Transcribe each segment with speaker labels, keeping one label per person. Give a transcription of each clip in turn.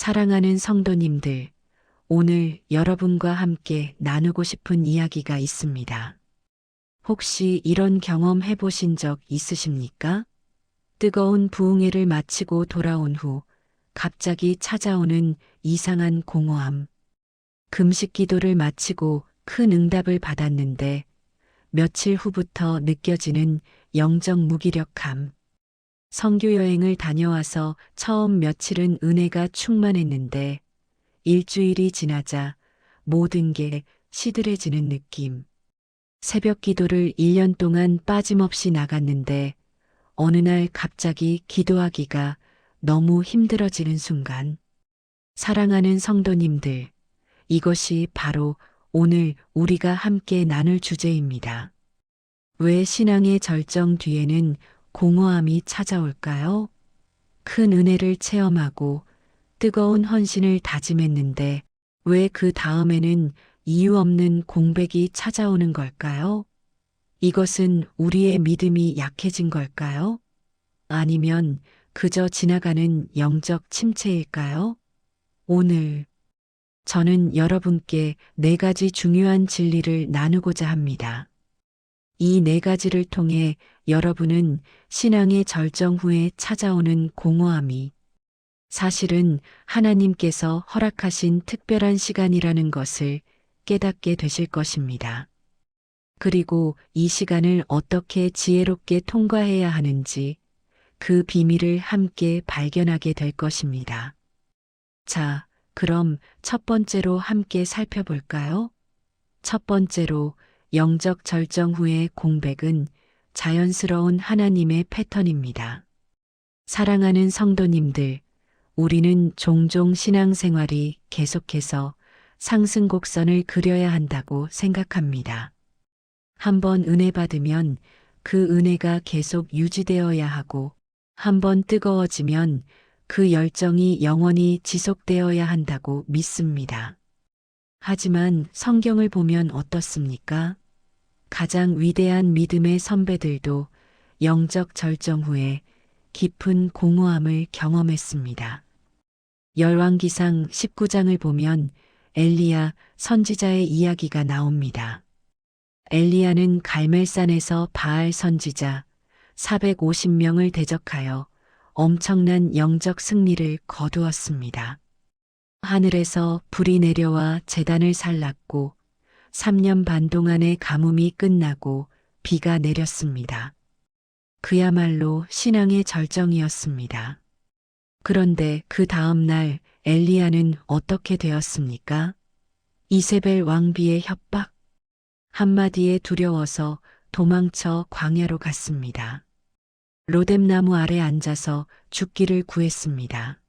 Speaker 1: 사랑하는 성도님들, 오늘 여러분과 함께 나누고 싶은 이야기가 있습니다. 혹시 이런 경험 해보신 적 있으십니까? 뜨거운 부흥회를 마치고 돌아온 후 갑자기 찾아오는 이상한 공허함. 금식 기도를 마치고 큰 응답을 받았는데 며칠 후부터 느껴지는 영적 무기력함. 선교 여행을 다녀와서 처음 며칠은 은혜가 충만했는데 일주일이 지나자 모든 게 시들해지는 느낌. 새벽 기도를 1년 동안 빠짐없이 나갔는데 어느 날 갑자기 기도하기가 너무 힘들어지는 순간. 사랑하는 성도님들, 이것이 바로 오늘 우리가 함께 나눌 주제입니다. 왜 신앙의 절정 뒤에는 공허함이 찾아올까요? 큰 은혜를 체험하고 뜨거운 헌신을 다짐했는데 왜 그 다음에는 이유 없는 공백이 찾아오는 걸까요? 이것은 우리의 믿음이 약해진 걸까요? 아니면 그저 지나가는 영적 침체일까요? 오늘 저는 여러분께 4가지 중요한 진리를 나누고자 합니다. 이 4가지를 통해 여러분은 신앙의 절정 후에 찾아오는 공허함이 사실은 하나님께서 허락하신 특별한 시간이라는 것을 깨닫게 되실 것입니다. 그리고 이 시간을 어떻게 지혜롭게 통과해야 하는지 그 비밀을 함께 발견하게 될 것입니다. 자, 그럼 첫 번째로 함께 살펴볼까요? 첫 번째로 영적 절정 후의 공백은 자연스러운 하나님의 패턴입니다. 사랑하는 성도님들, 우리는 종종 신앙생활이 계속해서 상승곡선을 그려야 한다고 생각합니다. 한번 은혜 받으면 그 은혜가 계속 유지되어야 하고, 한번 뜨거워지면 그 열정이 영원히 지속되어야 한다고 믿습니다. 하지만 성경을 보면 어떻습니까? 가장 위대한 믿음의 선배들도 영적 절정 후에 깊은 공허함을 경험했습니다. 열왕기상 19장을 보면 엘리야 선지자의 이야기가 나옵니다. 엘리야는 갈멜산에서 바알 선지자 450명을 대적하여 엄청난 영적 승리를 거두었습니다. 하늘에서 불이 내려와 제단을 살랐고 3년 반 동안의 가뭄이 끝나고 비가 내렸습니다. 그야말로 신앙의 절정이었습니다. 그런데 그 다음 날 엘리야는 어떻게 되었습니까? 이세벨 왕비의 협박? 한마디에 두려워서 도망쳐 광야로 갔습니다. 로뎀나무 아래 앉아서 죽기를 구했습니다.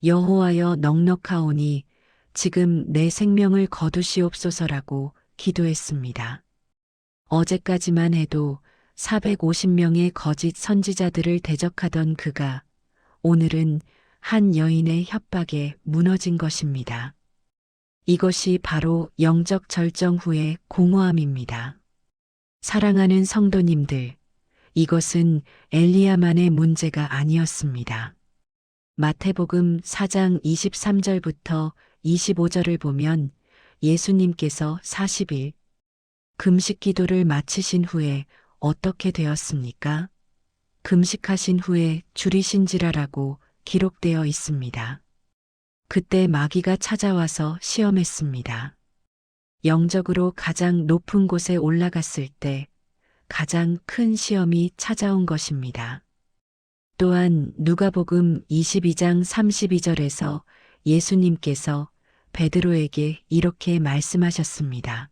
Speaker 1: 여호와여 넉넉하오니 지금 내 생명을 거두시옵소서라고 기도했습니다. 어제까지만 해도 450명의 거짓 선지자들을 대적하던 그가 오늘은 한 여인의 협박에 무너진 것입니다. 이것이 바로 영적 절정 후의 공허함입니다. 사랑하는 성도님들, 이것은 엘리야만의 문제가 아니었습니다. 마태복음 4장 23절부터 25절을 보면 예수님께서 40일 금식 기도를 마치신 후에 어떻게 되었습니까? 금식하신 후에 줄이신지라라고 기록되어 있습니다. 그때 마귀가 찾아와서 시험했습니다. 영적으로 가장 높은 곳에 올라갔을 때 가장 큰 시험이 찾아온 것입니다. 또한 누가복음 22장 32절에서 예수님께서 베드로에게 이렇게 말씀하셨습니다.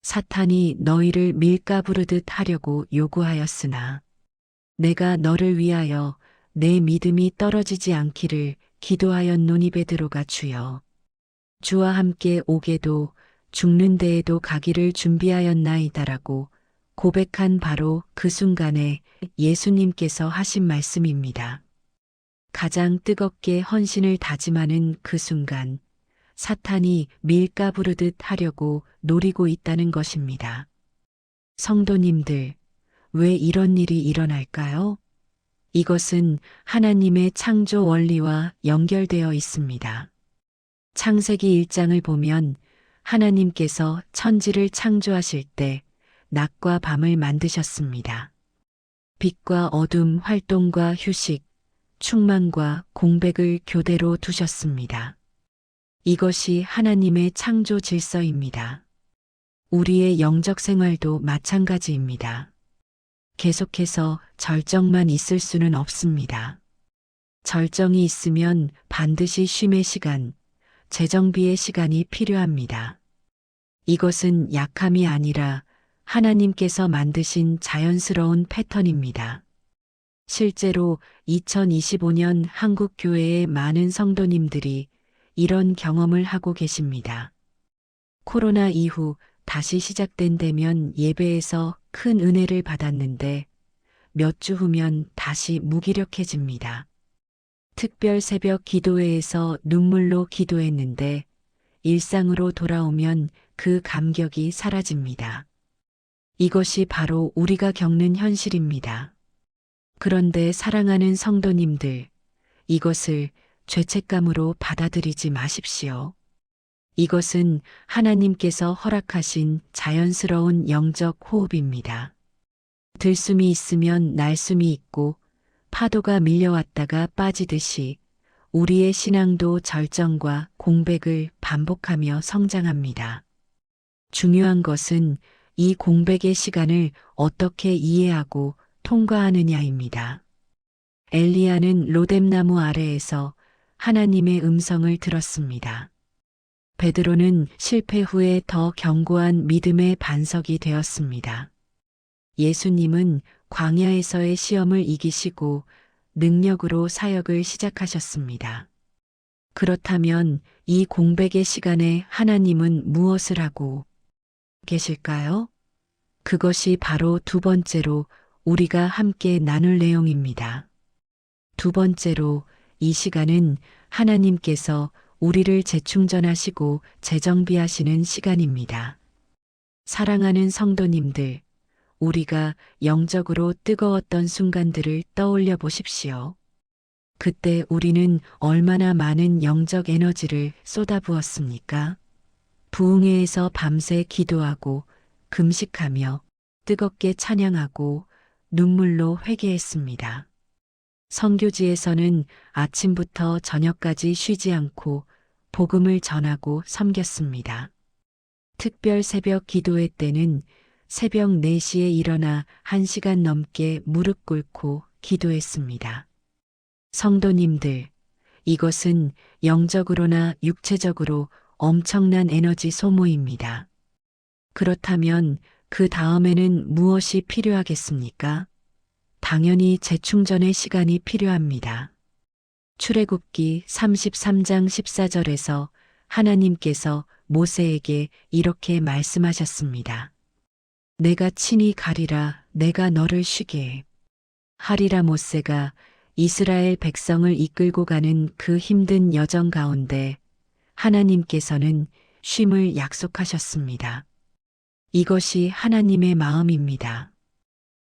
Speaker 1: 사탄이 너희를 밀가부르듯 하려고 요구하였으나 내가 너를 위하여 내 믿음이 떨어지지 않기를 기도하였노니. 베드로가 주여 주와 함께 오게도 죽는 데에도 가기를 준비하였나이다라고 고백한 바로 그 순간에 예수님께서 하신 말씀입니다. 가장 뜨겁게 헌신을 다짐하는 그 순간 사탄이 밀가부르듯 하려고 노리고 있다는 것입니다. 성도님들, 왜 이런 일이 일어날까요? 이것은 하나님의 창조 원리와 연결되어 있습니다. 창세기 1장을 보면 하나님께서 천지를 창조하실 때 낮과 밤을 만드셨습니다. 빛과 어둠, 활동과 휴식, 충만과 공백을 교대로 두셨습니다. 이것이 하나님의 창조 질서입니다. 우리의 영적 생활도 마찬가지입니다. 계속해서 절정만 있을 수는 없습니다. 절정이 있으면 반드시 쉼의 시간, 재정비의 시간이 필요합니다. 이것은 약함이 아니라 하나님께서 만드신 자연스러운 패턴입니다. 실제로 2025년 한국 교회의 많은 성도님들이 이런 경험을 하고 계십니다. 코로나 이후 다시 시작된다면 예배에서 큰 은혜를 받았는데 몇 주 후면 다시 무기력해집니다. 특별 새벽 기도회에서 눈물로 기도했는데 일상으로 돌아오면 그 감격이 사라집니다. 이것이 바로 우리가 겪는 현실입니다. 그런데 사랑하는 성도님들, 이것을 죄책감으로 받아들이지 마십시오. 이것은 하나님께서 허락하신 자연스러운 영적 호흡입니다. 들숨이 있으면 날숨이 있고 파도가 밀려왔다가 빠지듯이 우리의 신앙도 절정과 공백을 반복하며 성장합니다. 중요한 것은 이 공백의 시간을 어떻게 이해하고 통과하느냐입니다. 엘리야는 로뎀나무 아래에서 하나님의 음성을 들었습니다. 베드로는 실패 후에 더 견고한 믿음의 반석이 되었습니다. 예수님은 광야에서의 시험을 이기시고 능력으로 사역을 시작하셨습니다. 그렇다면 이 공백의 시간에 하나님은 무엇을 하고 계실까요? 그것이 바로 두 번째로 우리가 함께 나눌 내용입니다. 두 번째로 이 시간은 하나님께서 우리를 재충전하시고 재정비하시는 시간입니다. 사랑하는 성도님들, 우리가 영적으로 뜨거웠던 순간들을 떠올려 보십시오. 그때 우리는 얼마나 많은 영적 에너지를 쏟아부었습니까? 부흥회에서 밤새 기도하고 금식하며 뜨겁게 찬양하고 눈물로 회개했습니다. 선교지에서는 아침부터 저녁까지 쉬지 않고 복음을 전하고 섬겼습니다. 특별 새벽 기도회 때는 새벽 4시에 일어나 1시간 넘게 무릎 꿇고 기도했습니다. 성도님들, 이것은 영적으로나 육체적으로 엄청난 에너지 소모입니다. 그렇다면 그 다음에는 무엇이 필요하겠습니까? 당연히 재충전의 시간이 필요합니다. 출애굽기 33장 14절에서 하나님께서 모세에게 이렇게 말씀하셨습니다. 내가 친히 가리라, 내가 너를 쉬게 하리라. 모세가 이스라엘 백성을 이끌고 가는 그 힘든 여정 가운데 하나님께서는 쉼을 약속하셨습니다. 이것이 하나님의 마음입니다.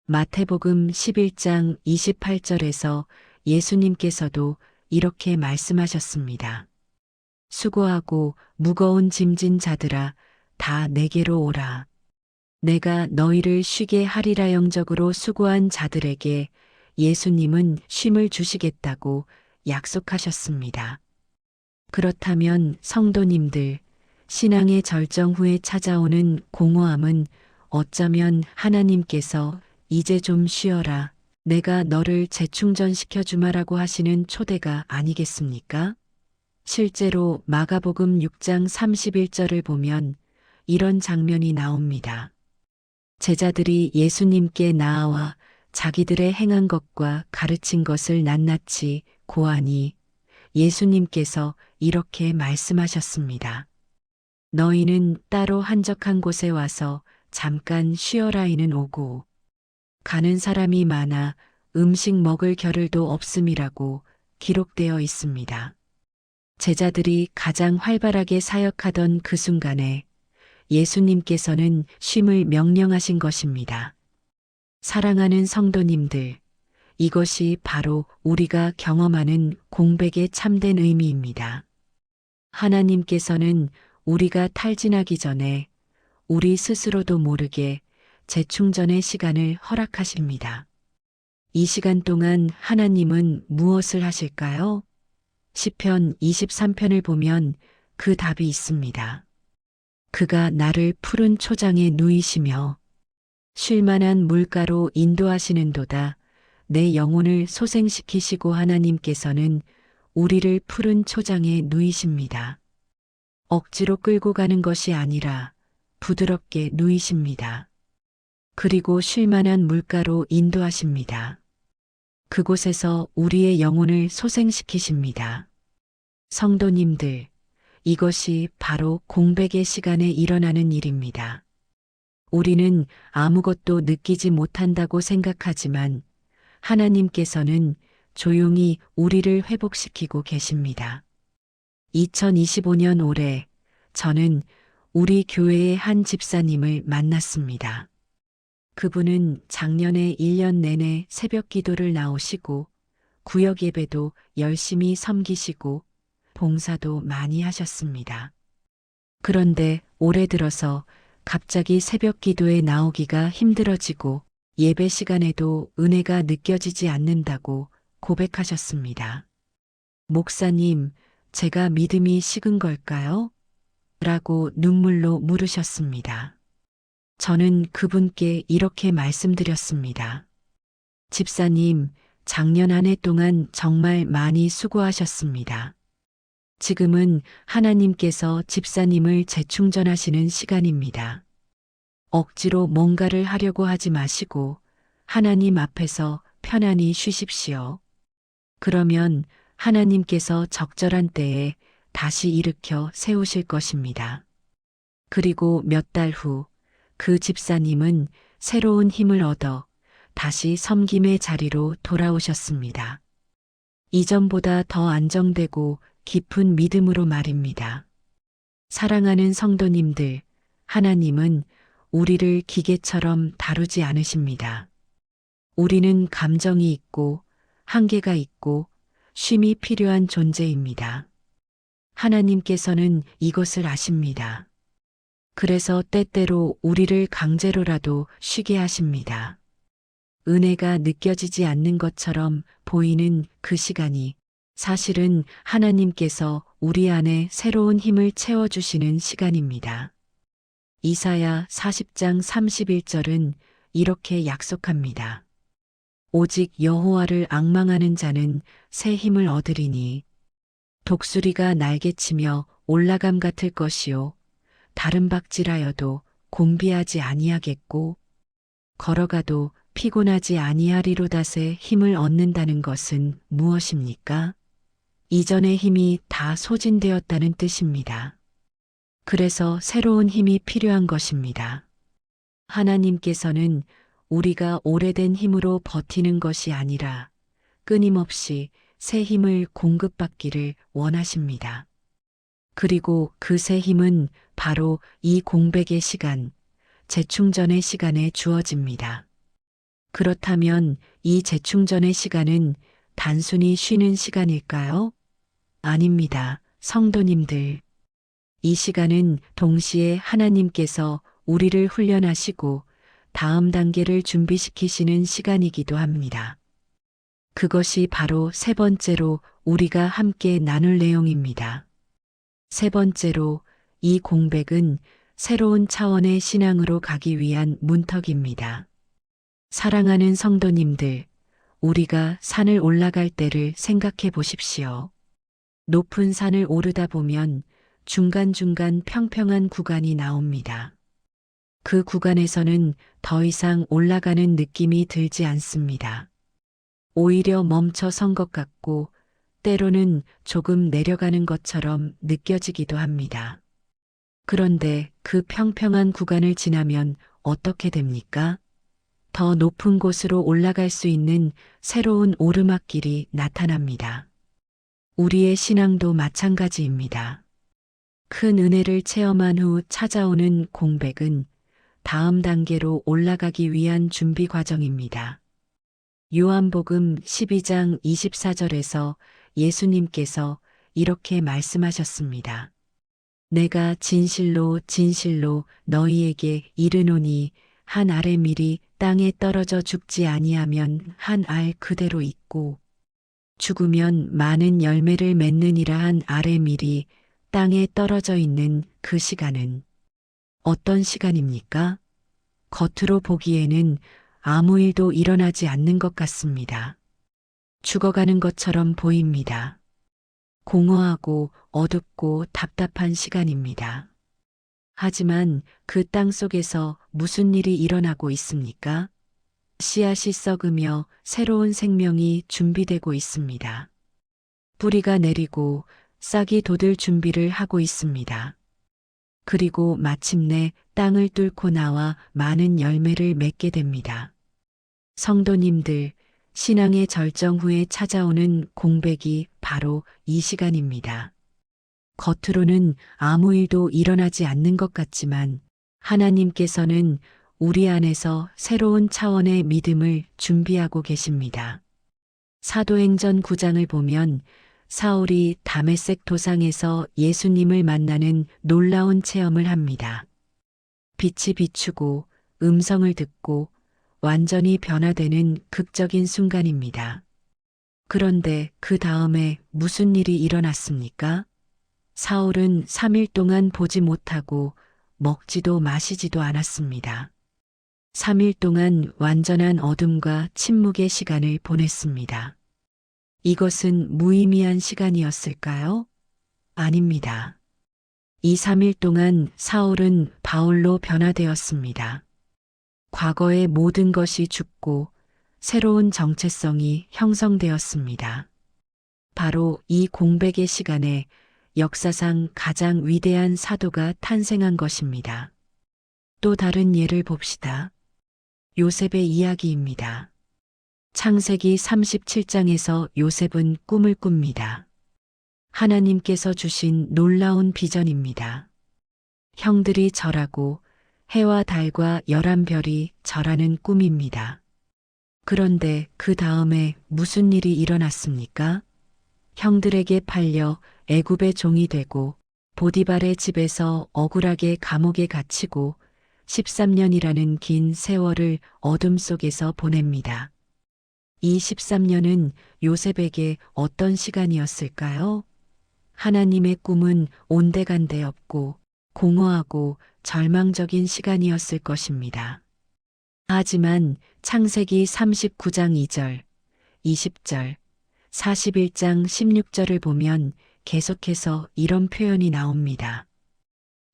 Speaker 1: 마태복음 11장 28절에서 예수님께서도 이렇게 말씀하셨습니다. 수고하고 무거운 짐진 자들아, 다 내게로 오라. 내가 너희를 쉬게 하리라. 영적으로 수고한 자들에게 예수님은 쉼을 주시겠다고 약속하셨습니다. 그렇다면 성도님들, 신앙의 절정 후에 찾아오는 공허함은 어쩌면 하나님께서 이제 좀 쉬어라, 내가 너를 재충전시켜 주마라고 하시는 초대가 아니겠습니까? 실제로 마가복음 6장 31절을 보면 이런 장면이 나옵니다. 제자들이 예수님께 나아와 자기들의 행한 것과 가르친 것을 낱낱이 고하니 예수님께서 이렇게 말씀하셨습니다. 너희는 따로 한적한 곳에 와서 잠깐 쉬어라이는 오고 가는 사람이 많아 음식 먹을 겨를도 없음이라고 기록되어 있습니다. 제자들이 가장 활발하게 사역하던 그 순간에 예수님께서는 쉼을 명령하신 것입니다. 사랑하는 성도님들, 이것이 바로 우리가 경험하는 공백의 참된 의미입니다. 하나님께서는 우리가 탈진하기 전에 우리 스스로도 모르게 재충전의 시간을 허락하십니다. 이 시간 동안 하나님은 무엇을 하실까요? 시편 23편을 보면 그 답이 있습니다. 그가 나를 푸른 초장에 누이시며 쉴만한 물가로 인도하시는도다. 내 영혼을 소생시키시고 하나님께서는 우리를 푸른 초장에 누이십니다. 억지로 끌고 가는 것이 아니라 부드럽게 누이십니다. 그리고 쉴만한 물가로 인도하십니다. 그곳에서 우리의 영혼을 소생시키십니다. 성도님들, 이것이 바로 공백의 시간에 일어나는 일입니다. 우리는 아무것도 느끼지 못한다고 생각하지만 하나님께서는 조용히 우리를 회복시키고 계십니다. 2025년 올해 저는 우리 교회의 한 집사님을 만났습니다. 그분은 작년에 1년 내내 새벽 기도를 나오시고 구역 예배도 열심히 섬기시고 봉사도 많이 하셨습니다. 그런데 올해 들어서 갑자기 새벽 기도에 나오기가 힘들어지고 예배 시간에도 은혜가 느껴지지 않는다고 고백하셨습니다. 목사님, 제가 믿음이 식은 걸까요? 라고 눈물로 물으셨습니다. 저는 그분께 이렇게 말씀드렸습니다. 집사님, 작년 한 해 동안 정말 많이 수고하셨습니다. 지금은 하나님께서 집사님을 재충전하시는 시간입니다. 억지로 뭔가를 하려고 하지 마시고 하나님 앞에서 편안히 쉬십시오. 그러면 하나님께서 적절한 때에 다시 일으켜 세우실 것입니다. 그리고 몇 달 후 그 집사님은 새로운 힘을 얻어 다시 섬김의 자리로 돌아오셨습니다. 이전보다 더 안정되고 깊은 믿음으로 말입니다. 사랑하는 성도님들, 하나님은 우리를 기계처럼 다루지 않으십니다. 우리는 감정이 있고 한계가 있고 쉼이 필요한 존재입니다. 하나님께서는 이것을 아십니다. 그래서 때때로 우리를 강제로라도 쉬게 하십니다. 은혜가 느껴지지 않는 것처럼 보이는 그 시간이 사실은 하나님께서 우리 안에 새로운 힘을 채워주시는 시간입니다. 이사야 40장 31절은 이렇게 약속합니다. 오직 여호와를 앙망하는 자는 새 힘을 얻으리니 독수리가 날개치며 올라감 같을 것이요 다른 박질하여도 곤비하지 아니하겠고 걸어가도 피곤하지 아니하리로다세 힘을 얻는다는 것은 무엇입니까? 이전의 힘이 다 소진되었다는 뜻입니다. 그래서 새로운 힘이 필요한 것입니다. 하나님께서는 우리가 오래된 힘으로 버티는 것이 아니라 끊임없이 새 힘을 공급받기를 원하십니다. 그리고 그 새 힘은 바로 이 공백의 시간, 재충전의 시간에 주어집니다. 그렇다면 이 재충전의 시간은 단순히 쉬는 시간일까요? 아닙니다, 성도님들. 이 시간은 동시에 하나님께서 우리를 훈련하시고 다음 단계를 준비시키시는 시간이기도 합니다. 그것이 바로 세 번째로 우리가 함께 나눌 내용입니다. 세 번째로 이 공백은 새로운 차원의 신앙으로 가기 위한 문턱입니다. 사랑하는 성도님들, 우리가 산을 올라갈 때를 생각해 보십시오. 높은 산을 오르다 보면 중간중간 평평한 구간이 나옵니다. 그 구간에서는 더 이상 올라가는 느낌이 들지 않습니다. 오히려 멈춰 선 것 같고 때로는 조금 내려가는 것처럼 느껴지기도 합니다. 그런데 그 평평한 구간을 지나면 어떻게 됩니까? 더 높은 곳으로 올라갈 수 있는 새로운 오르막길이 나타납니다. 우리의 신앙도 마찬가지입니다. 큰 은혜를 체험한 후 찾아오는 공백은 다음 단계로 올라가기 위한 준비 과정입니다. 요한복음 12장 24절에서 예수님께서 이렇게 말씀하셨습니다. 내가 진실로 진실로 너희에게 이르노니 한 알의 밀이 땅에 떨어져 죽지 아니하면 한 알 그대로 있고 죽으면 많은 열매를 맺느니라 한 알의 밀이 땅에 떨어져 있는 그 시간은 어떤 시간입니까? 겉으로 보기에는 아무 일도 일어나지 않는 것 같습니다. 죽어가는 것처럼 보입니다. 공허하고 어둡고 답답한 시간입니다. 하지만 그 땅 속에서 무슨 일이 일어나고 있습니까? 씨앗이 썩으며 새로운 생명이 준비되고 있습니다. 뿌리가 내리고 싹이 돋을 준비를 하고 있습니다. 그리고 마침내 땅을 뚫고 나와 많은 열매를 맺게 됩니다. 성도님들, 신앙의 절정 후에 찾아오는 공백이 바로 이 시간입니다. 겉으로는 아무 일도 일어나지 않는 것 같지만 하나님께서는 우리 안에서 새로운 차원의 믿음을 준비하고 계십니다. 사도행전 9장을 보면 사울이 다메섹 도상에서 예수님을 만나는 놀라운 체험을 합니다. 빛이 비추고 음성을 듣고 완전히 변화되는 극적인 순간입니다. 그런데 그 다음에 무슨 일이 일어났습니까? 사울은 3일 동안 보지 못하고 먹지도 마시지도 않았습니다. 3일 동안 완전한 어둠과 침묵의 시간을 보냈습니다. 이것은 무의미한 시간이었을까요? 아닙니다. 이 3일 동안 사울은 바울로 변화되었습니다. 과거의 모든 것이 죽고 새로운 정체성이 형성되었습니다. 바로 이 공백의 시간에 역사상 가장 위대한 사도가 탄생한 것입니다. 또 다른 예를 봅시다. 요셉의 이야기입니다. 창세기 37장에서 요셉은 꿈을 꿉니다. 하나님께서 주신 놀라운 비전입니다. 형들이 절하고 해와 달과 11별이 절하는 꿈입니다. 그런데 그 다음에 무슨 일이 일어났습니까? 형들에게 팔려 애굽의 종이 되고 보디발의 집에서 억울하게 감옥에 갇히고 13년이라는 긴 세월을 어둠 속에서 보냅니다. 이 13년은 요셉에게 어떤 시간이었을까요? 하나님의 꿈은 온데간데 없고 공허하고 절망적인 시간이었을 것입니다. 하지만 창세기 39장 2절, 20절, 41장 16절을 보면 계속해서 이런 표현이 나옵니다.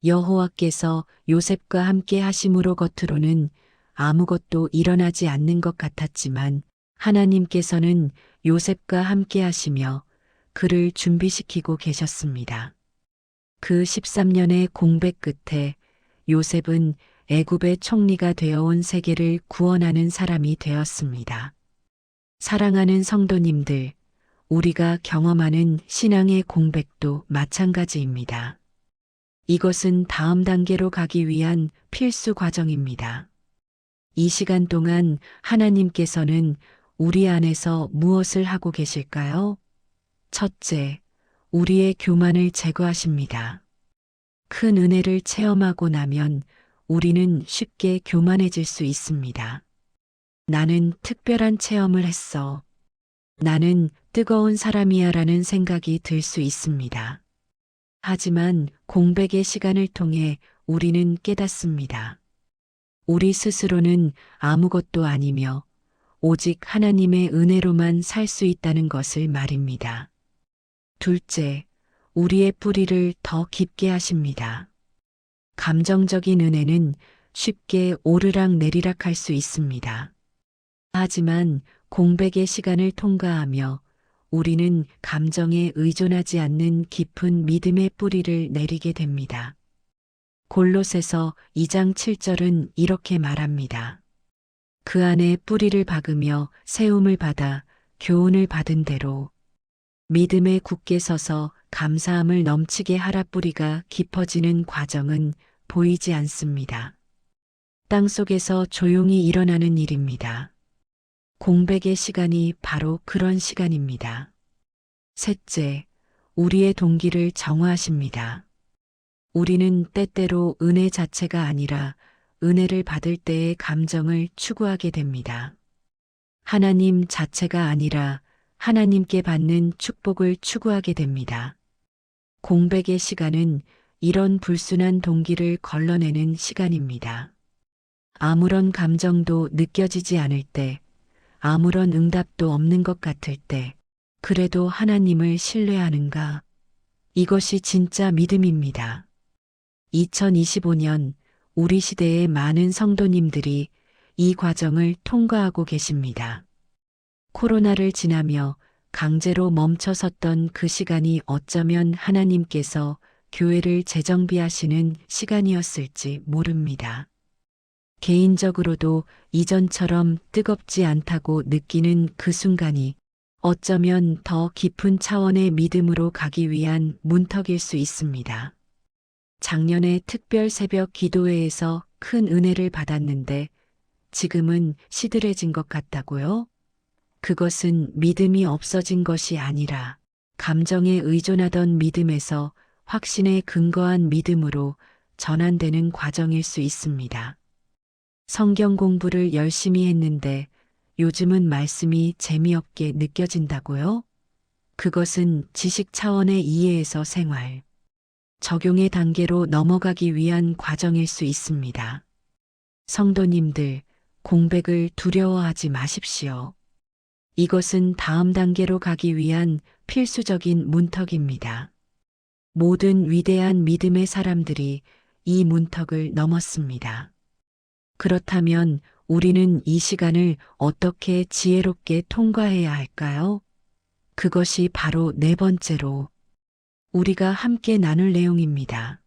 Speaker 1: 여호와께서 요셉과 함께 하심으로 겉으로는 아무것도 일어나지 않는 것 같았지만 하나님께서는 요셉과 함께 하시며 그를 준비시키고 계셨습니다. 그 13년의 공백 끝에 요셉은 애굽의 총리가 되어온 세계를 구원하는 사람이 되었습니다. 사랑하는 성도님들, 우리가 경험하는 신앙의 공백도 마찬가지입니다. 이것은 다음 단계로 가기 위한 필수 과정입니다. 이 시간 동안 하나님께서는 우리 안에서 무엇을 하고 계실까요? 첫째, 우리의 교만을 제거하십니다. 큰 은혜를 체험하고 나면 우리는 쉽게 교만해질 수 있습니다. 나는 특별한 체험을 했어. 나는 뜨거운 사람이야 라는 생각이 들 수 있습니다. 하지만 공백의 시간을 통해 우리는 깨닫습니다. 우리 스스로는 아무것도 아니며 오직 하나님의 은혜로만 살 수 있다는 것을 말입니다. 둘째, 우리의 뿌리를 더 깊게 하십니다. 감정적인 은혜는 쉽게 오르락 내리락 할 수 있습니다. 하지만 공백의 시간을 통과하며 우리는 감정에 의존하지 않는 깊은 믿음의 뿌리를 내리게 됩니다. 골로새서 2장 7절은 이렇게 말합니다. 그 안에 뿌리를 박으며 세움을 받아 교훈을 받은 대로 믿음에 굳게 서서 감사함을 넘치게 하라. 뿌리가 깊어지는 과정은 보이지 않습니다. 땅 속에서 조용히 일어나는 일입니다. 공백의 시간이 바로 그런 시간입니다. 셋째, 우리의 동기를 정화하십니다. 우리는 때때로 은혜 자체가 아니라 은혜를 받을 때의 감정을 추구하게 됩니다. 하나님 자체가 아니라 하나님께 받는 축복을 추구하게 됩니다. 공백의 시간은 이런 불순한 동기를 걸러내는 시간입니다. 아무런 감정도 느껴지지 않을 때, 아무런 응답도 없는 것 같을 때, 그래도 하나님을 신뢰하는가? 이것이 진짜 믿음입니다. 2025년 우리 시대의 많은 성도님들이 이 과정을 통과하고 계십니다. 코로나를 지나며 강제로 멈춰섰던 그 시간이 어쩌면 하나님께서 교회를 재정비하시는 시간이었을지 모릅니다. 개인적으로도 이전처럼 뜨겁지 않다고 느끼는 그 순간이 어쩌면 더 깊은 차원의 믿음으로 가기 위한 문턱일 수 있습니다. 작년에 특별 새벽 기도회에서 큰 은혜를 받았는데 지금은 시들해진 것 같다고요? 그것은 믿음이 없어진 것이 아니라 감정에 의존하던 믿음에서 확신에 근거한 믿음으로 전환되는 과정일 수 있습니다. 성경 공부를 열심히 했는데 요즘은 말씀이 재미없게 느껴진다고요? 그것은 지식 차원의 이해에서 생활, 적용의 단계로 넘어가기 위한 과정일 수 있습니다. 성도님들, 공백을 두려워하지 마십시오. 이것은 다음 단계로 가기 위한 필수적인 문턱입니다. 모든 위대한 믿음의 사람들이 이 문턱을 넘었습니다. 그렇다면 우리는 이 시간을 어떻게 지혜롭게 통과해야 할까요? 그것이 바로 네 번째로 우리가 함께 나눌 내용입니다.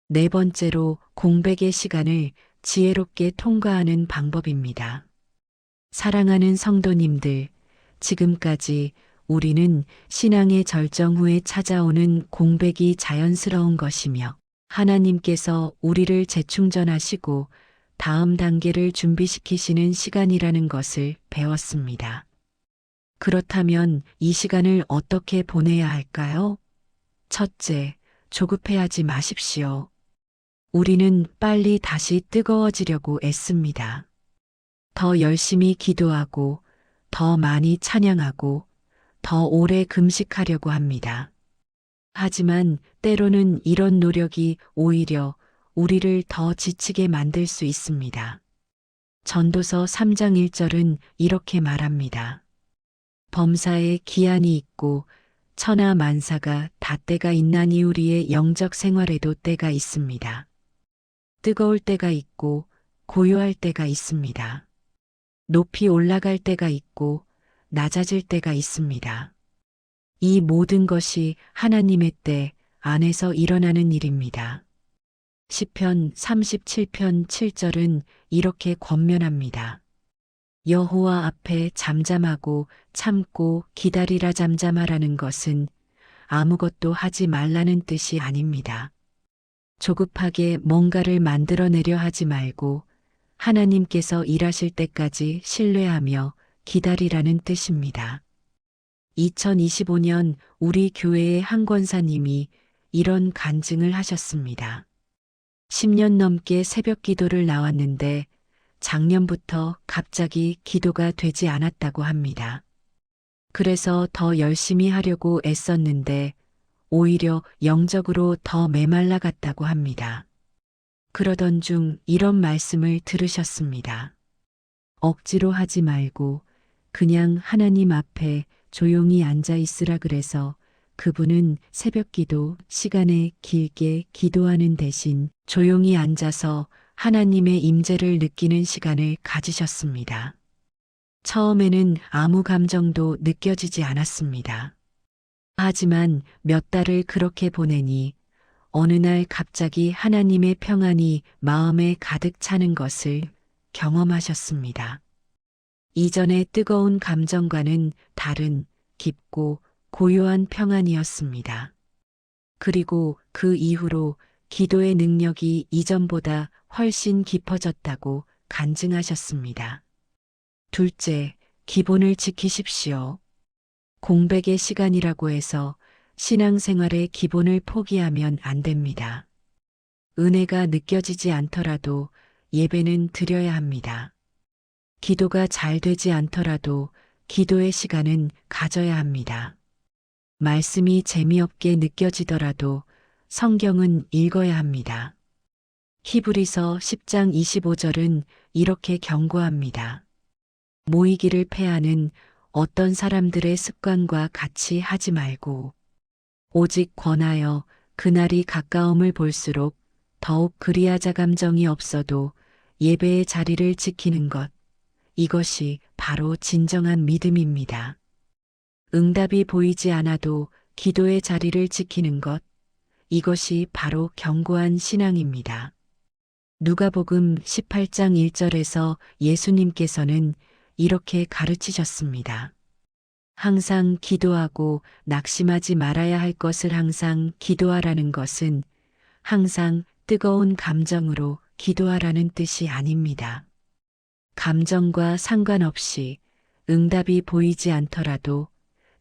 Speaker 1: 네 번째로 공백의 시간을 지혜롭게 통과하는 방법입니다. 사랑하는 성도님들, 지금까지 우리는 신앙의 절정 후에 찾아오는 공백이 자연스러운 것이며 하나님께서 우리를 재충전하시고 다음 단계를 준비시키시는 시간이라는 것을 배웠습니다. 그렇다면 이 시간을 어떻게 보내야 할까요? 첫째, 조급해하지 마십시오. 우리는 빨리 다시 뜨거워지려고 애씁니다. 더 열심히 기도하고, 더 많이 찬양하고, 더 오래 금식하려고 합니다. 하지만 때로는 이런 노력이 오히려 우리를 더 지치게 만들 수 있습니다. 전도서 3장 1절은 이렇게 말합니다. 범사에 기한이 있고 천하 만사가 다 때가 있나니 우리의 영적 생활에도 때가 있습니다. 뜨거울 때가 있고 고요할 때가 있습니다. 높이 올라갈 때가 있고 낮아질 때가 있습니다. 이 모든 것이 하나님의 때 안에서 일어나는 일입니다. 시편 37편 7절은 이렇게 권면합니다. 여호와 앞에 잠잠하고 참고 기다리라. 잠잠하라는 것은 아무것도 하지 말라는 뜻이 아닙니다. 조급하게 뭔가를 만들어내려 하지 말고 하나님께서 일하실 때까지 신뢰하며 기다리라는 뜻입니다. 2025년 우리 교회의 한 권사님이 이런 간증을 하셨습니다. 10년 넘게 새벽 기도를 나왔는데 작년부터 갑자기 기도가 되지 않았다고 합니다. 그래서 더 열심히 하려고 애썼는데 오히려 영적으로 더 메말라 갔다고 합니다. 그러던 중 이런 말씀을 들으셨습니다. 억지로 하지 말고 그냥 하나님 앞에 조용히 앉아 있으라. 그래서 그분은 새벽 기도 시간에 길게 기도하는 대신 조용히 앉아서 하나님의 임재를 느끼는 시간을 가지셨습니다. 처음에는 아무 감정도 느껴지지 않았습니다. 하지만 몇 달을 그렇게 보내니 어느 날 갑자기 하나님의 평안이 마음에 가득 차는 것을 경험하셨습니다. 이전의 뜨거운 감정과는 다른 깊고 고요한 평안이었습니다. 그리고 그 이후로 기도의 능력이 이전보다 훨씬 깊어졌다고 간증하셨습니다. 둘째, 기본을 지키십시오. 공백의 시간이라고 해서 신앙생활의 기본을 포기하면 안 됩니다. 은혜가 느껴지지 않더라도 예배는 드려야 합니다. 기도가 잘 되지 않더라도 기도의 시간은 가져야 합니다. 말씀이 재미없게 느껴지더라도 성경은 읽어야 합니다. 히브리서 10장 25절은 이렇게 경고합니다. 모이기를 패하는 어떤 사람들의 습관과 같이 하지 말고 오직 권하여 그날이 가까움을 볼수록 더욱 그리하자 감정이 없어도 예배의 자리를 지키는 것, 이것이 바로 진정한 믿음입니다. 응답이 보이지 않아도 기도의 자리를 지키는 것, 이것이 바로 견고한 신앙입니다. 누가복음 18장 1절에서 예수님께서는 이렇게 가르치셨습니다. 항상 기도하고 낙심하지 말아야 할 것을 항상 기도하라는 것은 항상 뜨거운 감정으로 기도하라는 뜻이 아닙니다. 감정과 상관없이 응답이 보이지 않더라도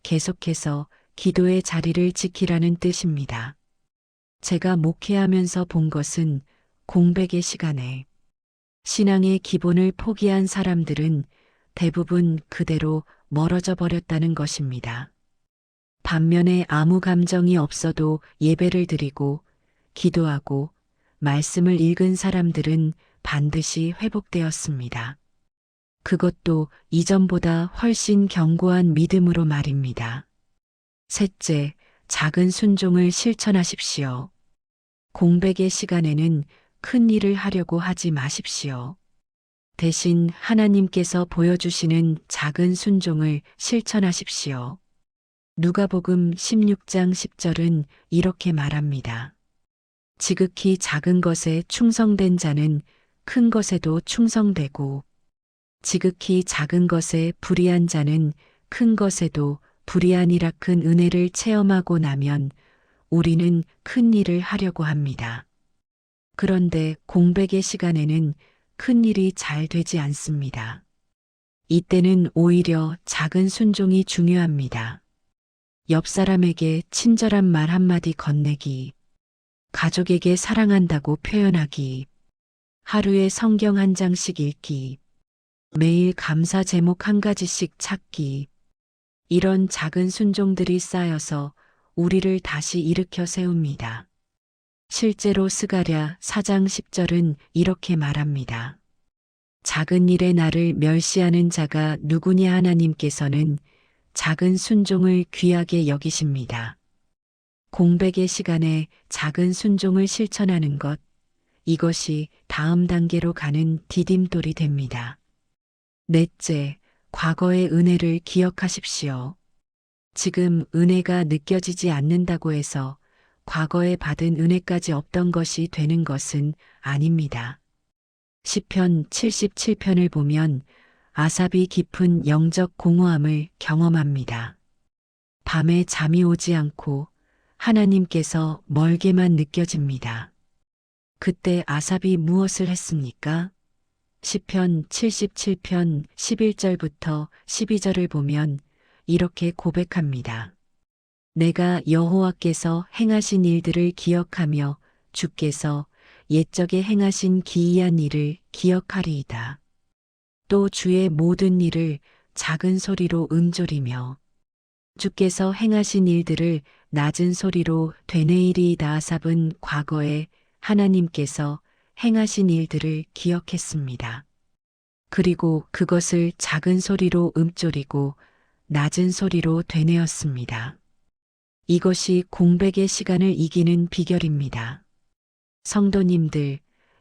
Speaker 1: 계속해서 기도의 자리를 지키라는 뜻입니다. 제가 목회하면서 본 것은 공백의 시간에 신앙의 기본을 포기한 사람들은 대부분 그대로 멀어져 버렸다는 것입니다. 반면에 아무 감정이 없어도 예배를 드리고 기도하고 말씀을 읽은 사람들은 반드시 회복되었습니다. 그것도 이전보다 훨씬 견고한 믿음으로 말입니다. 셋째, 작은 순종을 실천하십시오. 공백의 시간에는 큰 일을 하려고 하지 마십시오. 대신 하나님께서 보여주시는 작은 순종을 실천하십시오. 누가복음 16장 10절은 이렇게 말합니다. 지극히 작은 것에 충성된 자는 큰 것에도 충성되고 지극히 작은 것에 불의한 자는 큰 것에도 불의하니라. 큰 은혜를 체험하고 나면 우리는 큰 일을 하려고 합니다. 그런데 공백의 시간에는 큰 일이 잘 되지 않습니다. 이때는 오히려 작은 순종이 중요합니다. 옆 사람에게 친절한 말 한마디 건네기, 가족에게 사랑한다고 표현하기, 하루에 성경 한 장씩 읽기, 매일 감사 제목 한 가지씩 찾기, 이런 작은 순종들이 쌓여서 우리를 다시 일으켜 세웁니다. 실제로 스가랴 4장 10절은 이렇게 말합니다. 작은 일에 나를 멸시하는 자가 누구냐. 하나님께서는 작은 순종을 귀하게 여기십니다. 공백의 시간에 작은 순종을 실천하는 것, 이것이 다음 단계로 가는 디딤돌이 됩니다. 넷째, 과거의 은혜를 기억하십시오. 지금 은혜가 느껴지지 않는다고 해서 과거에 받은 은혜까지 없던 것이 되는 것은 아닙니다. 시편 77편을 보면 아삽이 깊은 영적 공허함을 경험합니다. 밤에 잠이 오지 않고 하나님께서 멀게만 느껴집니다. 그때 아삽이 무엇을 했습니까? 시편 77편 11절부터 12절을 보면 이렇게 고백합니다. 내가 여호와께서 행하신 일들을 기억하며 주께서 옛적에 행하신 기이한 일을 기억하리이다. 또 주의 모든 일을 작은 소리로 음조리며 주께서 행하신 일들을 낮은 소리로 되뇌이리이다. 아삽은 과거에 하나님께서 행하신 일들을 기억했습니다. 그리고 그것을 작은 소리로 음조리고 낮은 소리로 되뇌었습니다. 이것이 공백의 시간을 이기는 비결입니다. 성도님들,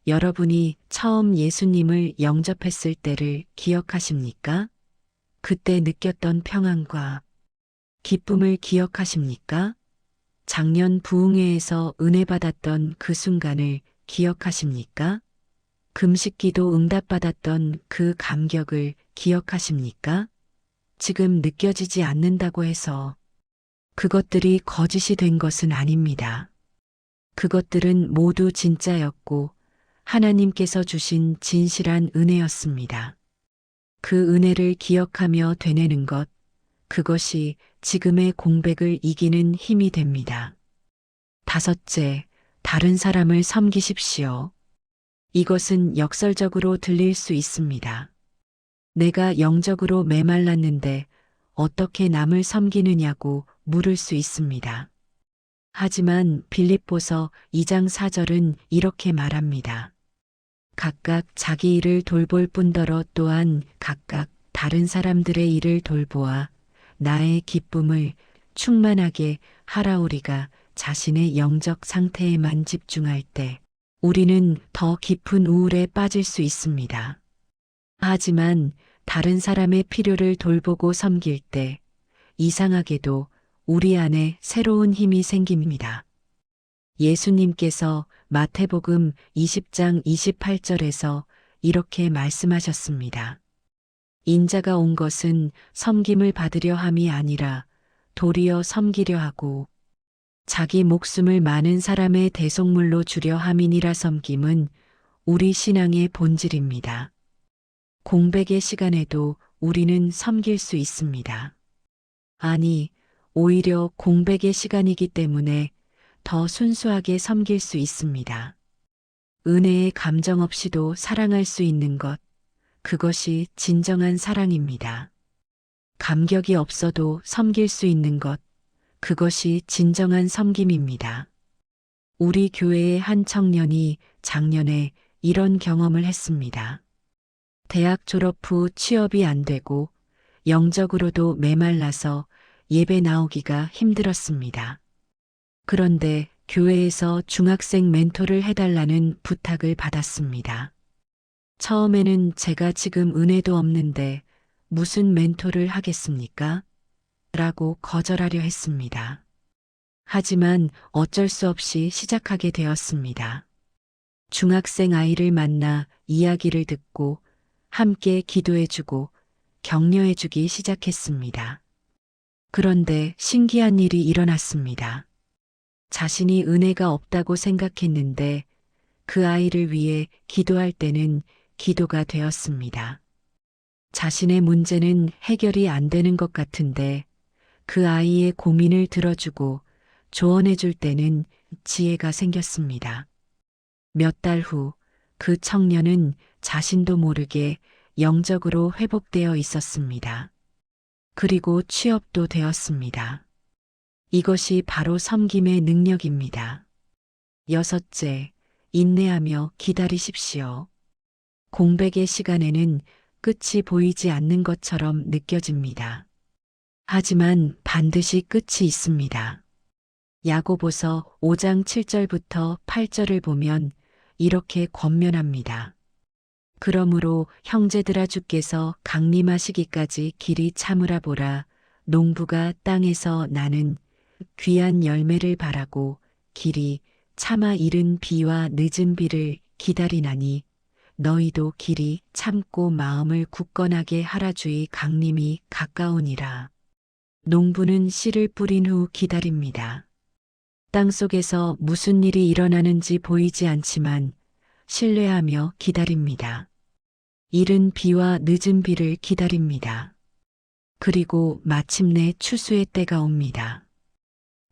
Speaker 1: 여러분이 처음 예수님을 영접했을 때를 기억하십니까? 그때 느꼈던 평안과 기쁨을 기억하십니까? 작년 부흥회에서 은혜 받았던 그 순간을 기억하십니까? 금식기도 응답받았던 그 감격을 기억하십니까? 지금 느껴지지 않는다고 해서 그것들이 거짓이 된 것은 아닙니다. 그것들은 모두 진짜였고 하나님께서 주신 진실한 은혜였습니다. 그 은혜를 기억하며 되뇌는 것, 그것이 지금의 공백을 이기는 힘이 됩니다. 다섯째, 다른 사람을 섬기십시오. 이것은 역설적으로 들릴 수 있습니다. 내가 영적으로 메말랐는데 어떻게 남을 섬기느냐고 물을 수 있습니다. 하지만 빌립보서 2장 4절은 이렇게 말합니다. 각각 자기 일을 돌볼 뿐더러 또한 각각 다른 사람들의 일을 돌보아 나의 기쁨을 충만하게 하라오리가. 자신의 영적 상태에만 집중할 때 우리는 더 깊은 우울에 빠질 수 있습니다. 하지만 다른 사람의 필요를 돌보고 섬길 때 이상하게도 우리 안에 새로운 힘이 생깁니다. 예수님께서 마태복음 20장 28절에서 이렇게 말씀하셨습니다. 인자가 온 것은 섬김을 받으려 함이 아니라 도리어 섬기려 하고 자기 목숨을 많은 사람의 대속물로 주려 함이니라. 섬김은 우리 신앙의 본질입니다. 공백의 시간에도 우리는 섬길 수 있습니다. 아니, 오히려 공백의 시간이기 때문에 더 순수하게 섬길 수 있습니다. 은혜의 감정 없이도 사랑할 수 있는 것, 그것이 진정한 사랑입니다. 감격이 없어도 섬길 수 있는 것, 그것이 진정한 섬김입니다. 우리 교회의 한 청년이 작년에 이런 경험을 했습니다. 대학 졸업 후 취업이 안 되고 영적으로도 메말라서 예배 나오기가 힘들었습니다. 그런데 교회에서 중학생 멘토를 해달라는 부탁을 받았습니다. 처음에는 제가 지금 은혜도 없는데 무슨 멘토를 하겠습니까? 라고 거절하려 했습니다. 하지만 어쩔 수 없이 시작하게 되었습니다. 중학생 아이를 만나 이야기를 듣고 함께 기도해주고 격려해주기 시작했습니다. 그런데 신기한 일이 일어났습니다. 자신이 은혜가 없다고 생각했는데 그 아이를 위해 기도할 때는 기도가 되었습니다. 자신의 문제는 해결이 안 되는 것 같은데 그 아이의 고민을 들어주고 조언해 줄 때는 지혜가 생겼습니다. 몇 달 후 그 청년은 자신도 모르게 영적으로 회복되어 있었습니다. 그리고 취업도 되었습니다. 이것이 바로 섬김의 능력입니다. 여섯째, 인내하며 기다리십시오. 공백의 시간에는 끝이 보이지 않는 것처럼 느껴집니다. 하지만 반드시 끝이 있습니다. 야고보서 5장 7절부터 8절을 보면 이렇게 권면합니다. 그러므로 형제들아 주께서 강림하시기까지 길이 참으라 보라. 농부가 땅에서 나는 귀한 열매를 바라고 길이 참아 이른 비와 늦은 비를 기다리나니 너희도 길이 참고 마음을 굳건하게 하라. 주의 강림이 가까우니라. 농부는 씨를 뿌린 후 기다립니다. 땅 속에서 무슨 일이 일어나는지 보이지 않지만 신뢰하며 기다립니다. 이른 비와 늦은 비를 기다립니다. 그리고 마침내 추수의 때가 옵니다.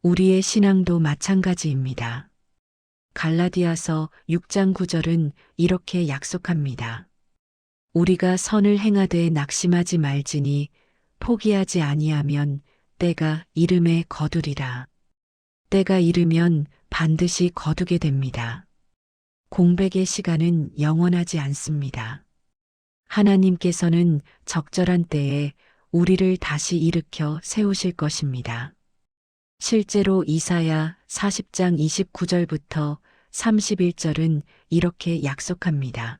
Speaker 1: 우리의 신앙도 마찬가지입니다. 갈라디아서 6장 9절은 이렇게 약속합니다. 우리가 선을 행하되 낙심하지 말지니 포기하지 아니하면 때가 이름에 거두리라. 때가 이르면 반드시 거두게 됩니다. 공백의 시간은 영원하지 않습니다. 하나님께서는 적절한 때에 우리를 다시 일으켜 세우실 것입니다. 실제로 이사야 40장 29절부터 31절은 이렇게 약속합니다.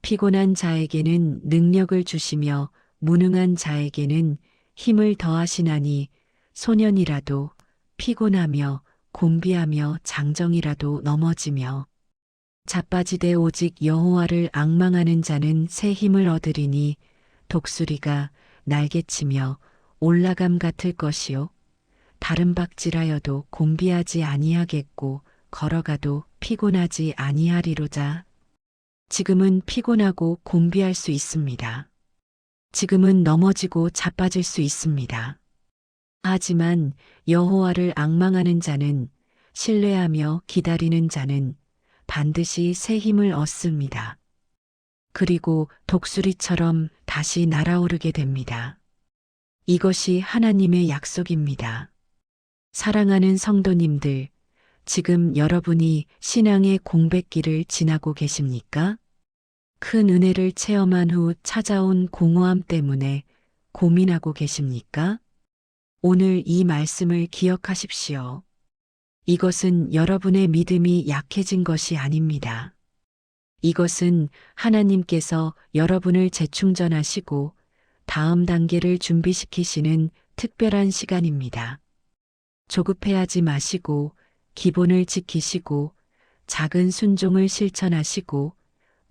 Speaker 1: 피곤한 자에게는 능력을 주시며 무능한 자에게는 힘을 더하시나니 소년이라도 피곤하며 곤비하며 장정이라도 넘어지며 자빠지되 오직 여호와를 앙망하는 자는 새 힘을 얻으리니 독수리가 날개치며 올라감 같을 것이요 다른 박질하여도 곤비하지 아니하겠고 걸어가도 피곤하지 아니하리로자. 지금은 피곤하고 곤비할 수 있습니다. 지금은 넘어지고 자빠질 수 있습니다. 하지만 여호와를 앙망하는 자는, 신뢰하며 기다리는 자는 반드시 새 힘을 얻습니다. 그리고 독수리처럼 다시 날아오르게 됩니다. 이것이 하나님의 약속입니다. 사랑하는 성도님들, 지금 여러분이 신앙의 공백기를 지나고 계십니까? 큰 은혜를 체험한 후 찾아온 공허함 때문에 고민하고 계십니까? 오늘 이 말씀을 기억하십시오. 이것은 여러분의 믿음이 약해진 것이 아닙니다. 이것은 하나님께서 여러분을 재충전하시고 다음 단계를 준비시키시는 특별한 시간입니다. 조급해하지 마시고 기본을 지키시고 작은 순종을 실천하시고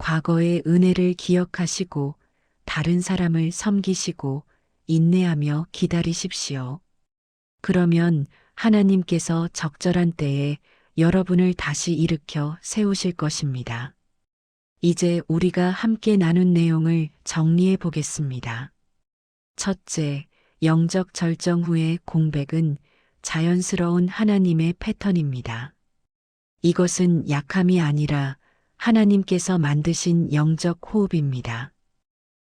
Speaker 1: 과거의 은혜를 기억하시고 다른 사람을 섬기시고 인내하며 기다리십시오. 그러면 하나님께서 적절한 때에 여러분을 다시 일으켜 세우실 것입니다. 이제 우리가 함께 나눈 내용을 정리해 보겠습니다. 첫째, 영적 절정 후의 공백은 자연스러운 하나님의 패턴입니다. 이것은 약함이 아니라 하나님께서 만드신 영적 호흡입니다.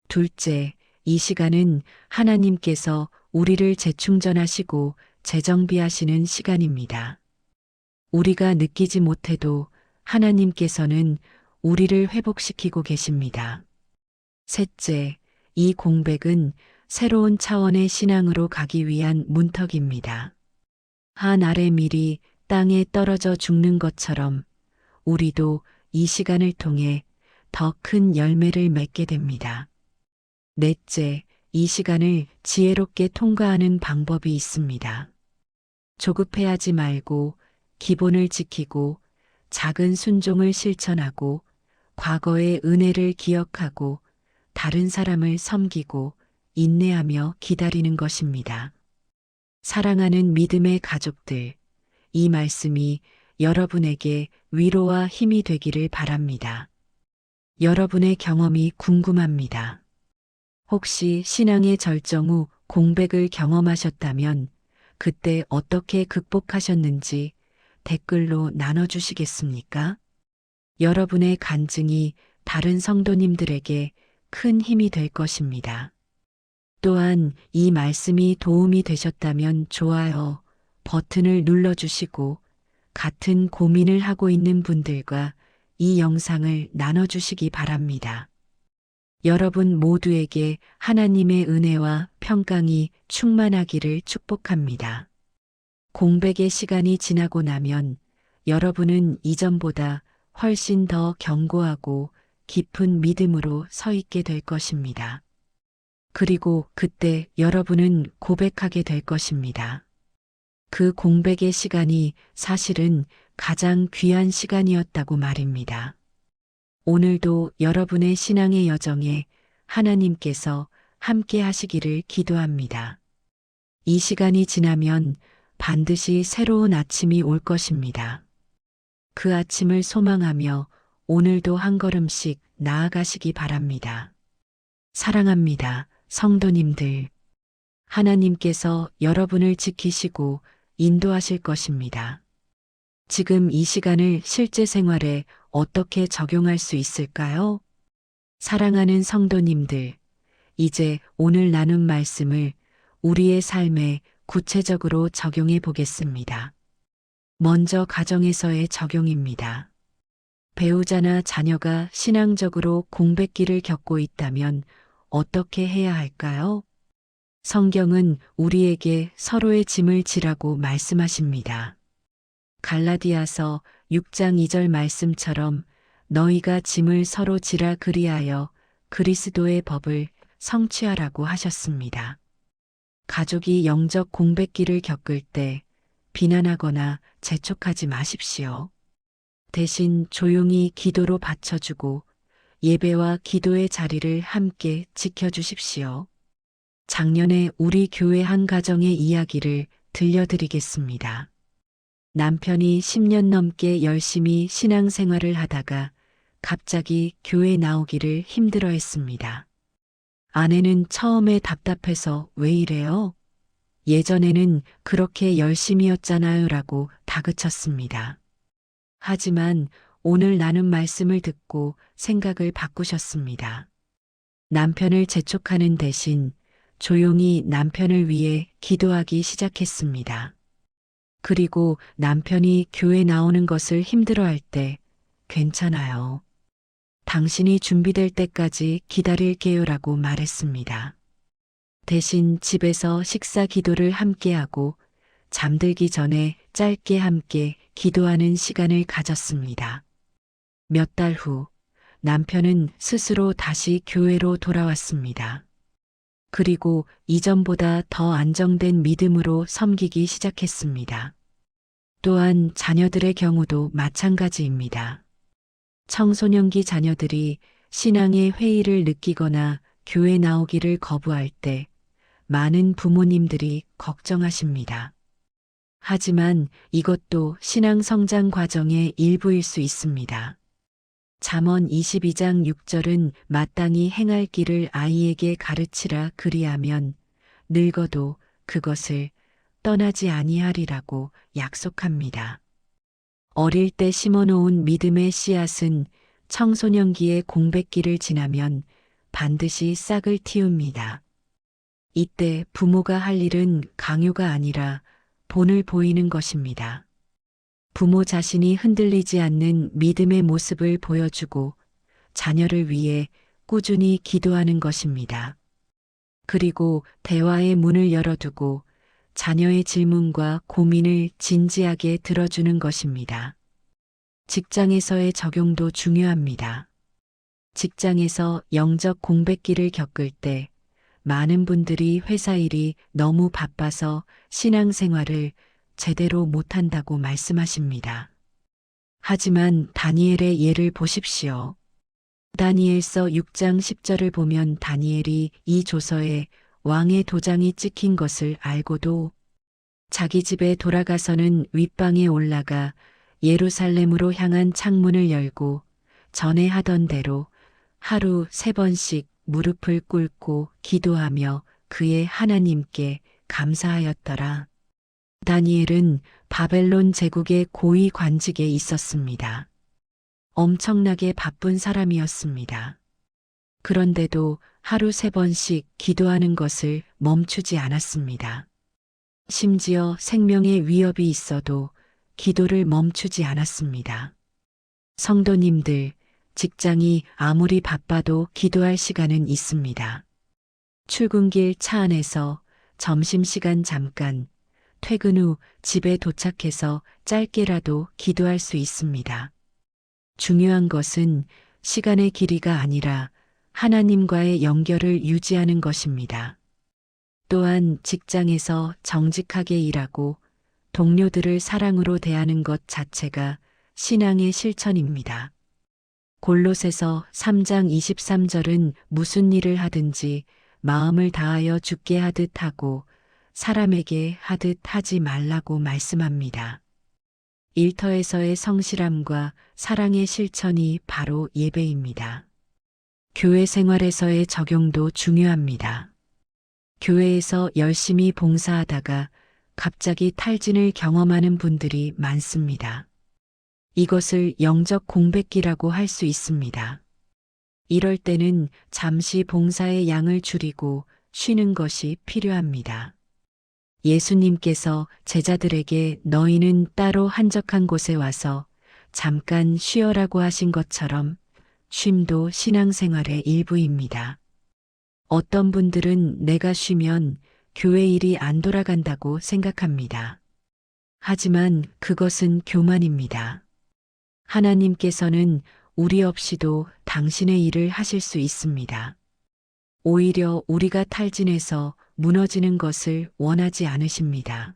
Speaker 1: 둘째, 이 시간은 하나님께서 우리를 재충전하시고 재정비하시는 시간입니다. 우리가 느끼지 못해도 하나님께서는 우리를 회복시키고 계십니다. 셋째, 이 공백은 새로운 차원의 신앙으로 가기 위한 문턱입니다. 한 알의 밀이 땅에 떨어져 죽는 것처럼 우리도 이 시간을 통해 더 큰 열매를 맺게 됩니다. 넷째, 이 시간을 지혜롭게 통과하는 방법이 있습니다. 조급해하지 말고 기본을 지키고 작은 순종을 실천하고 과거의 은혜를 기억하고 다른 사람을 섬기고 인내하며 기다리는 것입니다. 사랑하는 믿음의 가족들, 이 말씀이 여러분에게 위로와 힘이 되기를 바랍니다. 여러분의 경험이 궁금합니다. 혹시 신앙의 절정 후 공백을 경험하셨다면 그때 어떻게 극복하셨는지 댓글로 나눠주시겠습니까? 여러분의 간증이 다른 성도님들에게 큰 힘이 될 것입니다. 또한 이 말씀이 도움이 되셨다면 좋아요 버튼을 눌러주시고 같은 고민을 하고 있는 분들과 이 영상을 나눠주시기 바랍니다. 여러분 모두에게 하나님의 은혜와 평강이 충만하기를 축복합니다. 공백의 시간이 지나고 나면 여러분은 이전보다 훨씬 더 견고하고 깊은 믿음으로 서 있게 될 것입니다. 그리고 그때 여러분은 고백하게 될 것입니다. 그 공백의 시간이 사실은 가장 귀한 시간이었다고 말입니다. 오늘도 여러분의 신앙의 여정에 하나님께서 함께 하시기를 기도합니다. 이 시간이 지나면 반드시 새로운 아침이 올 것입니다. 그 아침을 소망하며 오늘도 한 걸음씩 나아가시기 바랍니다. 사랑합니다, 성도님들. 하나님께서 여러분을 지키시고 인도하실 것입니다. 지금 이 시간을 실제 생활에 어떻게 적용할 수 있을까요? 사랑하는 성도님들, 이제 오늘 나눈 말씀을 우리의 삶에 구체적으로 적용해 보겠습니다. 먼저 가정에서의 적용입니다. 배우자나 자녀가 신앙적으로 공백기를 겪고 있다면 어떻게 해야 할까요? 성경은 우리에게 서로의 짐을 지라고 말씀하십니다. 갈라디아서 6장 2절 말씀처럼 너희가 짐을 서로 지라 그리하여 그리스도의 법을 성취하라고 하셨습니다. 가족이 영적 공백기를 겪을 때 비난하거나 재촉하지 마십시오. 대신 조용히 기도로 받쳐주고 예배와 기도의 자리를 함께 지켜주십시오. 작년에 우리 교회 한 가정의 이야기를 들려드리겠습니다. 남편이 10년 넘게 열심히 신앙생활을 하다가 갑자기 교회 나오기를 힘들어했습니다. 아내는 처음에 답답해서 왜 이래요? 예전에는 그렇게 열심히였잖아요 라고 다그쳤습니다. 하지만 오늘 나눈 말씀을 듣고 생각을 바꾸셨습니다. 남편을 재촉하는 대신 조용히 남편을 위해 기도하기 시작했습니다. 그리고 남편이 교회 나오는 것을 힘들어할 때 괜찮아요. 당신이 준비될 때까지 기다릴게요라고 말했습니다. 대신 집에서 식사 기도를 함께하고 잠들기 전에 짧게 함께 기도하는 시간을 가졌습니다. 몇 달 후 남편은 스스로 다시 교회로 돌아왔습니다. 그리고 이전보다 더 안정된 믿음으로 섬기기 시작했습니다. 또한 자녀들의 경우도 마찬가지입니다. 청소년기 자녀들이 신앙의 회의를 느끼거나 교회 나오기를 거부할 때 많은 부모님들이 걱정하십니다. 하지만 이것도 신앙 성장 과정의 일부일 수 있습니다. 잠언 22장 6절은 마땅히 행할 길을 아이에게 가르치라 그리하면 늙어도 그것을 떠나지 아니하리라고 약속합니다. 어릴 때 심어놓은 믿음의 씨앗은 청소년기의 공백기를 지나면 반드시 싹을 틔웁니다. 이때 부모가 할 일은 강요가 아니라 본을 보이는 것입니다. 부모 자신이 흔들리지 않는 믿음의 모습을 보여주고 자녀를 위해 꾸준히 기도하는 것입니다. 그리고 대화의 문을 열어두고 자녀의 질문과 고민을 진지하게 들어주는 것입니다. 직장에서의 적용도 중요합니다. 직장에서 영적 공백기를 겪을 때 많은 분들이 회사 일이 너무 바빠서 신앙생활을 제대로 못한다고 말씀하십니다. 하지만 다니엘의 예를 보십시오. 다니엘서 6장 10절을 보면 다니엘이 이 조서에 왕의 도장이 찍힌 것을 알고도 자기 집에 돌아가서는 윗방에 올라가 예루살렘으로 향한 창문을 열고 전에 하던 대로 하루 3번씩 무릎을 꿇고 기도하며 그의 하나님께 감사하였더라. 다니엘은 바벨론 제국의 고위 관직에 있었습니다. 엄청나게 바쁜 사람이었습니다. 그런데도 하루 3번씩 기도하는 것을 멈추지 않았습니다. 심지어 생명의 위협이 있어도 기도를 멈추지 않았습니다. 성도님들, 직장이 아무리 바빠도 기도할 시간은 있습니다. 출근길 차 안에서 점심시간 잠깐, 퇴근 후 집에 도착해서 짧게라도 기도할 수 있습니다. 중요한 것은 시간의 길이가 아니라 하나님과의 연결을 유지하는 것입니다. 또한 직장에서 정직하게 일하고 동료들을 사랑으로 대하는 것 자체가 신앙의 실천입니다. 골로새서 3장 23절은 무슨 일을 하든지 마음을 다하여 주께 하듯 하고 사람에게 하듯 하지 말라고 말씀합니다. 일터에서의 성실함과 사랑의 실천이 바로 예배입니다. 교회 생활에서의 적용도 중요합니다. 교회에서 열심히 봉사하다가 갑자기 탈진을 경험하는 분들이 많습니다. 이것을 영적 공백기라고 할 수 있습니다. 이럴 때는 잠시 봉사의 양을 줄이고 쉬는 것이 필요합니다. 예수님께서 제자들에게 너희는 따로 한적한 곳에 와서 잠깐 쉬어라고 하신 것처럼 쉼도 신앙생활의 일부입니다. 어떤 분들은 내가 쉬면 교회 일이 안 돌아간다고 생각합니다. 하지만 그것은 교만입니다. 하나님께서는 우리 없이도 당신의 일을 하실 수 있습니다. 오히려 우리가 탈진해서 무너지는 것을 원하지 않으십니다.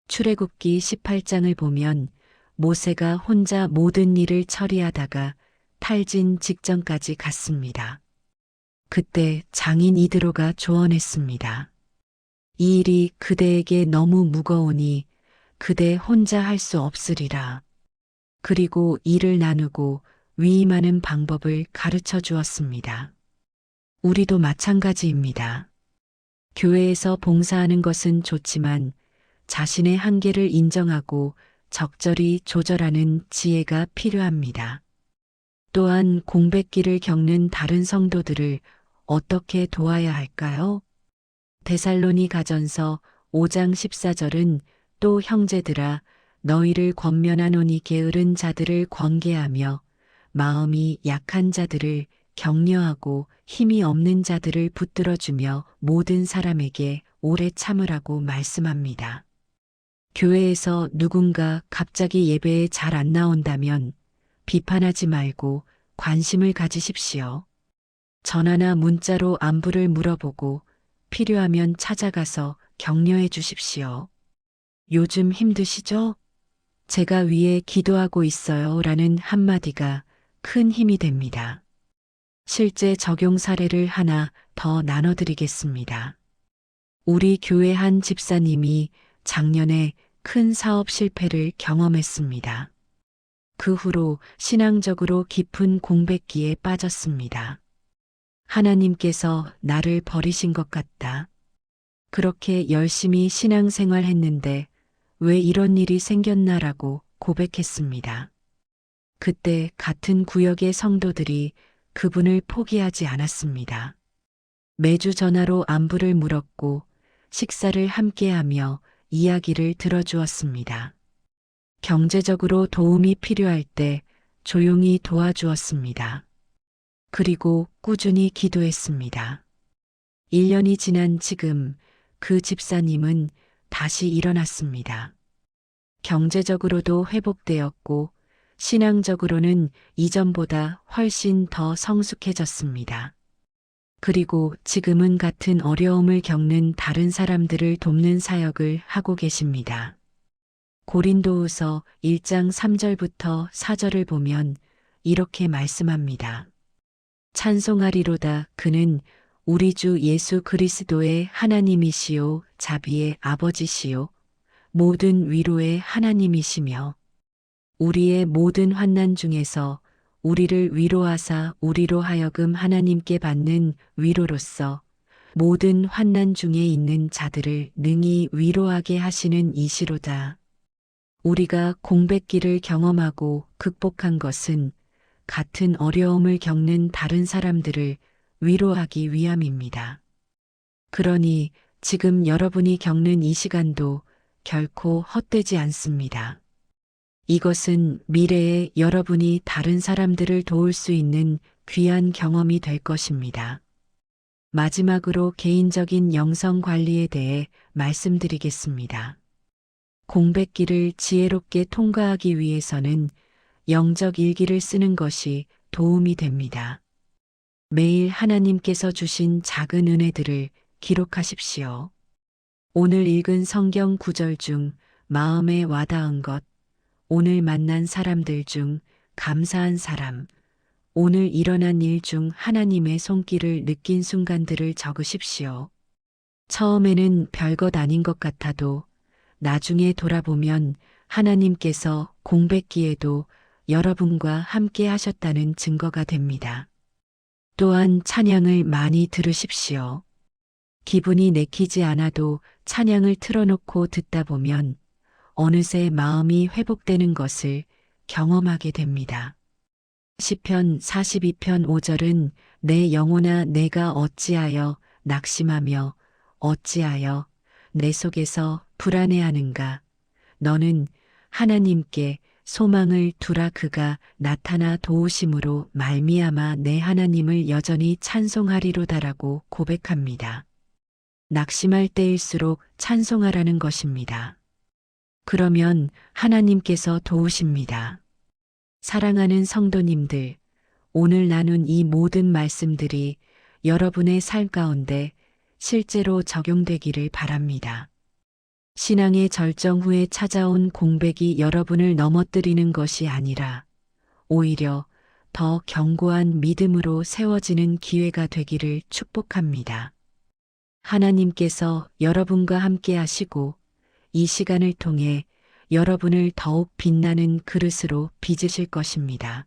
Speaker 1: 출애굽기 18장을 보면 모세가 혼자 모든 일을 처리하다가 탈진 직전까지 갔습니다. 그때 장인 이드로가 조언했습니다. 이 일이 그대에게 너무 무거우니 그대 혼자 할 수 없으리라. 그리고 일을 나누고 위임하는 방법을 가르쳐 주었습니다. 우리도 마찬가지입니다. 교회에서 봉사하는 것은 좋지만 자신의 한계를 인정하고 적절히 조절하는 지혜가 필요합니다. 또한 공백기를 겪는 다른 성도들을 어떻게 도와야 할까요? 데살로니가전서 5장 14절은 또 형제들아 너희를 권면하노니 게으른 자들을 권계하며 마음이 약한 자들을 격려하고 힘이 없는 자들을 붙들어주며 모든 사람에게 오래 참으라고 말씀합니다. 교회에서 누군가 갑자기 예배에 잘 안 나온다면 비판하지 말고 관심을 가지십시오. 전화나 문자로 안부를 물어보고 필요하면 찾아가서 격려해 주십시오. 요즘 힘드시죠? 제가 위에 기도하고 있어요. 라는 한마디가 큰 힘이 됩니다. 실제 적용 사례를 하나 더 나눠드리겠습니다. 우리 교회 한 집사님이 작년에 큰 사업 실패를 경험했습니다. 그 후로 신앙적으로 깊은 공백기에 빠졌습니다. 하나님께서 나를 버리신 것 같다. 그렇게 열심히 신앙생활 했는데 왜 이런 일이 생겼나라고 고백했습니다. 그때 같은 구역의 성도들이 그분을 포기하지 않았습니다. 매주 전화로 안부를 물었고 식사를 함께하며 이야기를 들어주었습니다. 경제적으로 도움이 필요할 때 조용히 도와주었습니다. 그리고 꾸준히 기도했습니다. 1년이 지난 지금 그 집사님은 다시 일어났습니다. 경제적으로도 회복되었고 신앙적으로는 이전보다 훨씬 더 성숙해졌습니다. 그리고 지금은 같은 어려움을 겪는 다른 사람들을 돕는 사역을 하고 계십니다. 고린도후서 1장 3절부터 4절을 보면 이렇게 말씀합니다. 찬송하리로다 그는 우리 주 예수 그리스도의 하나님이시요 자비의 아버지시요 모든 위로의 하나님이시며 우리의 모든 환난 중에서 우리를 위로하사 우리로 하여금 하나님께 받는 위로로서 모든 환난 중에 있는 자들을 능히 위로하게 하시는 이시로다. 우리가 공백기를 경험하고 극복한 것은 같은 어려움을 겪는 다른 사람들을 위로하기 위함입니다. 그러니 지금 여러분이 겪는 이 시간도 결코 헛되지 않습니다. 이것은 미래에 여러분이 다른 사람들을 도울 수 있는 귀한 경험이 될 것입니다. 마지막으로 개인적인 영성 관리에 대해 말씀드리겠습니다. 공백기를 지혜롭게 통과하기 위해서는 영적 일기를 쓰는 것이 도움이 됩니다. 매일 하나님께서 주신 작은 은혜들을 기록하십시오. 오늘 읽은 성경 구절 중 마음에 와닿은 것, 오늘 만난 사람들 중 감사한 사람, 오늘 일어난 일 중 하나님의 손길을 느낀 순간들을 적으십시오. 처음에는 별것 아닌 것 같아도 나중에 돌아보면 하나님께서 공백기에도 여러분과 함께 하셨다는 증거가 됩니다. 또한 찬양을 많이 들으십시오. 기분이 내키지 않아도 찬양을 틀어놓고 듣다 보면 어느새 마음이 회복되는 것을 경험하게 됩니다. 시편 42편 5절은 내 영혼아 내가 어찌하여 낙심하며 어찌하여 내 속에서 불안해하는가. 너는 하나님께 소망을 두라 그가 나타나 도우심으로 말미암아 내 하나님을 여전히 찬송하리로다라고 고백합니다. 낙심할 때일수록 찬송하라는 것입니다. 그러면 하나님께서 도우십니다. 사랑하는 성도님들, 오늘 나눈 이 모든 말씀들이 여러분의 삶 가운데 실제로 적용되기를 바랍니다. 신앙의 절정 후에 찾아온 공백이 여러분을 넘어뜨리는 것이 아니라 오히려 더 견고한 믿음으로 세워지는 기회가 되기를 축복합니다. 하나님께서 여러분과 함께 하시고 이 시간을 통해 여러분을 더욱 빛나는 그릇으로 빚으실 것입니다.